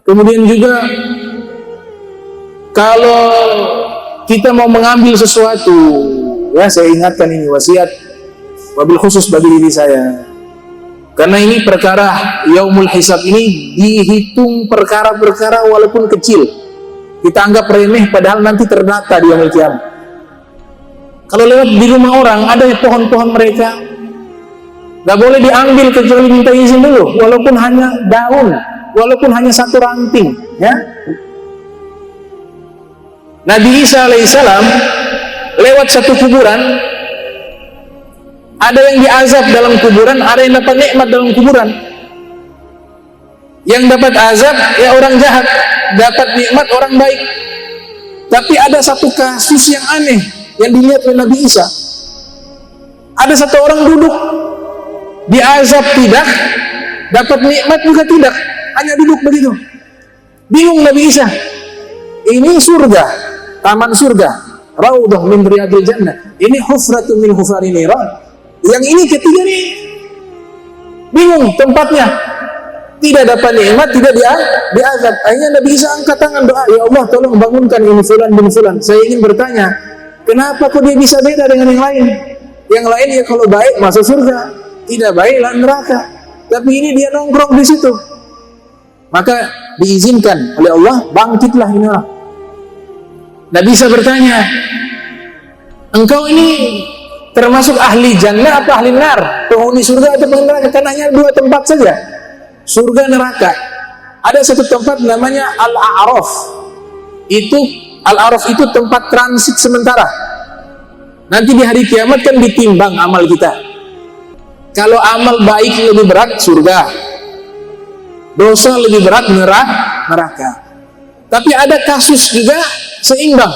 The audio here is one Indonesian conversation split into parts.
Kemudian juga kalau kita mau mengambil sesuatu, ya saya ingatkan ini wasiat wabil khusus bagi diri saya. Karena ini perkara yaumul hisab ini dihitung perkara-perkara walaupun kecil. Kita anggap remeh padahal nanti terdata di yaumul kiamat. Kalau lewat di rumah orang ada pohon-pohon mereka, gak boleh diambil kecuali minta izin dulu, walaupun hanya daun, walaupun hanya satu ranting, ya. Nabi Isa alaihissalam lewat satu kuburan, ada yang diazab dalam kuburan, ada yang dapat nikmat dalam kuburan. Yang dapat azab ya orang jahat, dapat nikmat orang baik. Tapi ada satu kasus yang aneh yang dilihat oleh Nabi Isa. Ada satu orang duduk, diazab tidak, dapat nikmat juga tidak, hanya duduk begitu. Bingung Nabi Isa. Ini surga, taman surga, raudhah min riyadil jannah. Ini hufratun min hufari niran. Yang ini ketiga nih bingung tempatnya, tidak dapat nikmat, tidak diazab. Akhirnya Nabi Isa angkat tangan doa, ya Allah tolong bangunkan ini fulan bin fulan. Saya ingin bertanya, kenapa kok dia bisa beda dengan yang lain? Yang lain ya kalau baik masuk surga, tidak baik lah neraka. Tapi ini dia nongkrong di situ. Maka diizinkan oleh Allah, bangkitlah ini orang. Nabi Isa bertanya, engkau ini termasuk ahli jannah apa ahli nar? Penghuni surga atau penghuni neraka? Karena hanya dua tempat saja, surga neraka. Ada satu tempat namanya Al-A'raf. Al-A'raf itu tempat transit sementara. Nanti di hari kiamat kan ditimbang amal kita. Kalau amal baik lebih berat surga, dosa lebih berat neraka. Tapi ada kasus juga seimbang.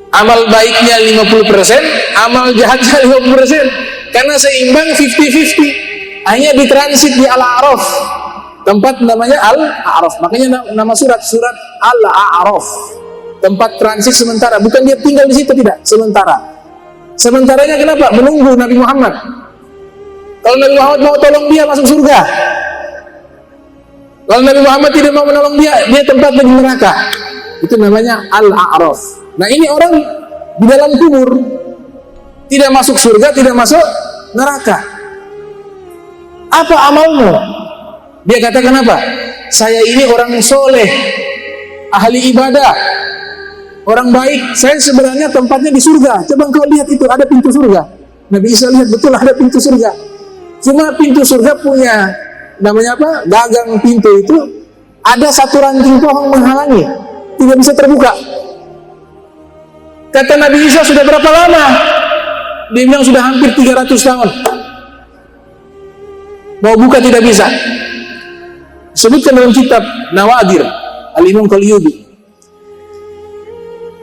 Amal baiknya 50%, amal jahatnya 50%. Karena seimbang 50-50. Hanya ditransit di Al-A'raf. Tempat namanya Al-A'raf. Makanya nama surat Al-A'raf. Tempat transit sementara. Bukan dia tinggal di situ, tidak. Sementara. Sementaranya kenapa? Menunggu Nabi Muhammad. Kalau Nabi Muhammad mau tolong dia masuk surga. Kalau Nabi Muhammad tidak mau menolong dia tempat di neraka. Itu namanya Al-A'raf. Nah ini orang di dalam kubur, tidak masuk surga, tidak masuk neraka. Apa amalmu? Dia katakan apa? Saya ini orang soleh, ahli ibadah, orang baik. Saya sebenarnya tempatnya di surga. Coba engkau lihat itu, ada pintu surga. Nabi Isa lihat betul ada pintu surga. Cuma pintu surga punya namanya apa? Gagang pintu itu ada satu ranting pohon menghalangi, tidak bisa terbuka. Kata Nabi Isa, sudah berapa lama? Dia bilang sudah hampir 300 tahun. Mau buka tidak bisa. Sebutkan dalam kitab Nawadir Al-Imam Qalyubi.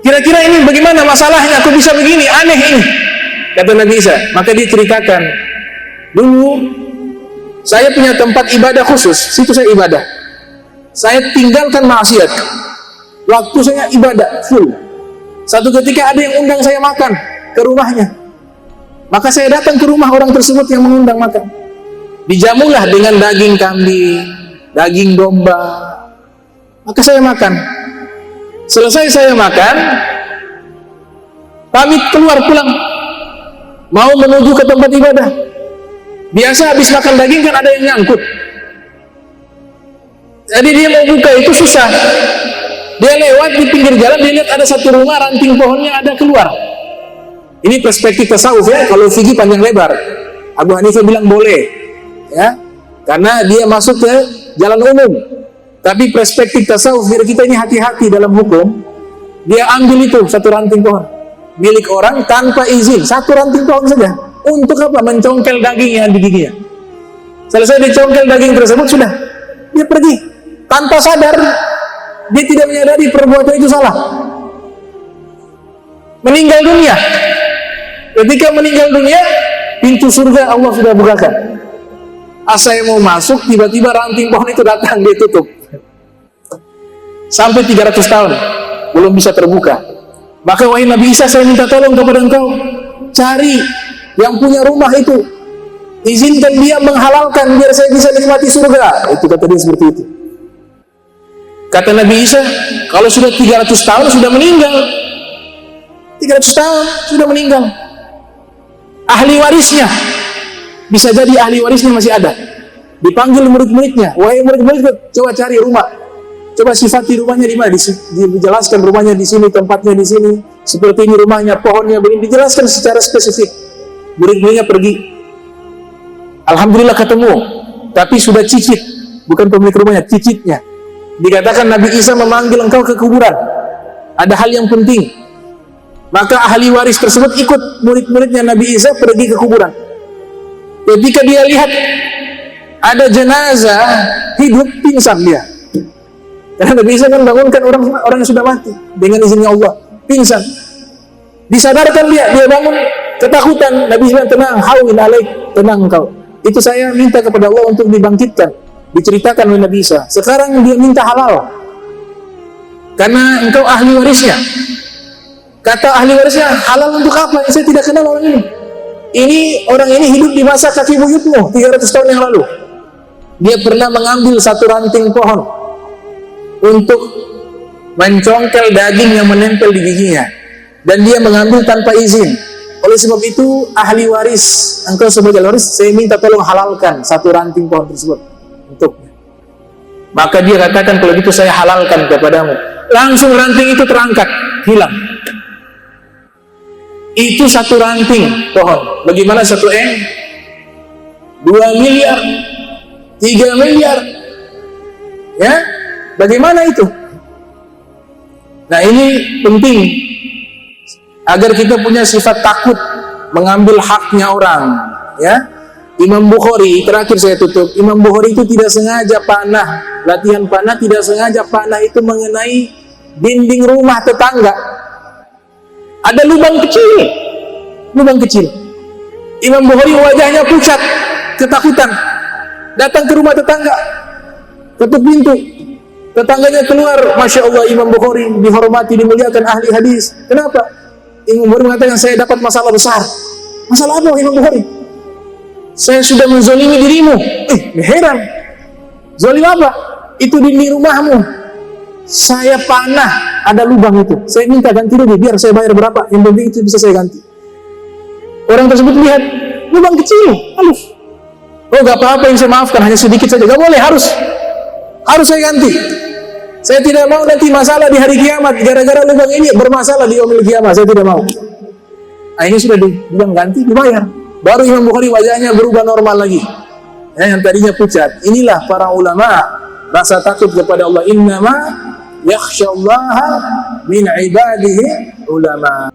Kira-kira ini bagaimana masalahnya? Aku bisa begini, aneh ini. Kata Nabi Isa. Maka dia ceritakan, dulu saya punya tempat ibadah khusus, situ saya ibadah. Saya tinggalkan maksiat. Waktu saya ibadah full. Satu ketika ada yang undang saya makan ke rumahnya. Maka saya datang ke rumah orang tersebut yang mengundang makan. Dijamulah dengan daging kambing, daging domba. Maka saya makan. Selesai saya makan, pamit keluar pulang, mau menuju ke tempat ibadah. Biasa habis makan daging kan ada yang nyangkut. Jadi dia mau buka itu susah. Dia lewat di pinggir jalan, dia lihat ada satu rumah, ranting pohonnya ada keluar. Ini perspektif tasawuf ya. Kalau fikih panjang lebar, Abu Hanifah bilang boleh, ya, karena dia masuk ke jalan umum. Tapi perspektif tasawuf kita ini hati-hati dalam hukum. Dia ambil itu satu ranting pohon milik orang tanpa izin, satu ranting pohon saja. Untuk apa? Mencongkel dagingnya di giginya. Selesai dicongkel daging tersebut, sudah dia pergi tanpa sadar. Dia tidak menyadari perbuatan itu salah. Meninggal dunia. Ketika meninggal dunia, pintu surga Allah sudah bukakan. Saya mau masuk, tiba-tiba ranting pohon itu datang, dia tutup. Sampai 300 tahun belum bisa terbuka. Maka wahai Nabi Isa, saya minta tolong kepada engkau, cari yang punya rumah itu, izinkan dia menghalalkan biar saya bisa nikmati surga. Itu kata dia seperti itu. Kata Nabi Isa, kalau sudah 300 tahun sudah meninggal. 300 tahun sudah meninggal. Ahli warisnya, bisa jadi ahli warisnya masih ada. Dipanggil murid-muridnya, wahai murid-murid, coba cari rumah. Coba sifati rumahnya di mana? Dijelaskan rumahnya di sini, tempatnya di sini. Seperti ini rumahnya, pohonnya begini. Dijelaskan secara spesifik. Murid-muridnya pergi. Alhamdulillah ketemu, tapi sudah cicit, bukan pemilik rumahnya, cicitnya. Dikatakan Nabi Isa memanggil engkau ke kuburan. Ada hal yang penting. Maka ahli waris tersebut ikut murid-muridnya Nabi Isa pergi ke kuburan. Ketika dia lihat ada jenazah hidup, pingsan dia. Karena Nabi Isa kan bangunkan orang yang sudah mati dengan izinnya Allah. Pingsan. Disadarkan dia bangun ketakutan. Nabi Isa tenang, hawin alaik, tenang engkau. Itu saya minta kepada Allah untuk dibangkitkan. Diceritakan oleh Nabi Isa. Sekarang dia minta halal. Karena engkau ahli warisnya. Kata ahli warisnya, halal untuk apa? Saya tidak kenal orang ini. Orang ini hidup di masa kaki buyutmu 300 tahun yang lalu. Dia pernah mengambil satu ranting pohon untuk mencongkel daging yang menempel di giginya, dan dia mengambil tanpa izin. Oleh sebab itu, ahli waris, engkau sebagai waris, saya minta tolong halalkan satu ranting pohon tersebut untuknya. Maka dia katakan, kalau gitu saya halalkan kepadamu. Langsung ranting itu terangkat, hilang. Itu satu ranting pohon. Bagaimana satu M? 2 miliar, 3 miliar. Ya, bagaimana itu? Nah, ini penting agar kita punya sifat takut mengambil haknya orang. Ya, Imam Bukhari, terakhir saya tutup. Imam Bukhari itu tidak sengaja panah, latihan panah, tidak sengaja panah itu mengenai dinding rumah tetangga. Ada lubang kecil. Imam Bukhari wajahnya pucat, ketakutan. Datang ke rumah tetangga, ketuk pintu. Tetangganya keluar, Masya Allah, Imam Bukhari dihormati, dimuliakan, ahli hadis. Kenapa? Imam Bukhari mengatakan, saya dapat masalah besar. Masalah apa, Imam Bukhari? Saya sudah menzolimi dirimu. Heran. Zolim apa? Itu dinding rumahmu. Saya panah, ada lubang itu. Saya minta ganti rugi, biar saya bayar berapa. Yang penting itu bisa saya ganti. Orang tersebut lihat, lubang kecil, halus. Oh, gak apa-apa, yang saya maafkan, hanya sedikit saja. Gak boleh, harus saya ganti. Saya tidak mau nanti masalah di hari kiamat gara-gara lubang ini bermasalah di yaumil kiamat. Saya tidak mau. Nah, ini sudah dibilang ganti, dibayar. Baru Imam Bukhari wajahnya berubah normal lagi. Ya, yang tadinya pucat. Inilah para ulama, rasa takut kepada Allah. Innama yakhsyallaha min ibadihi ulama.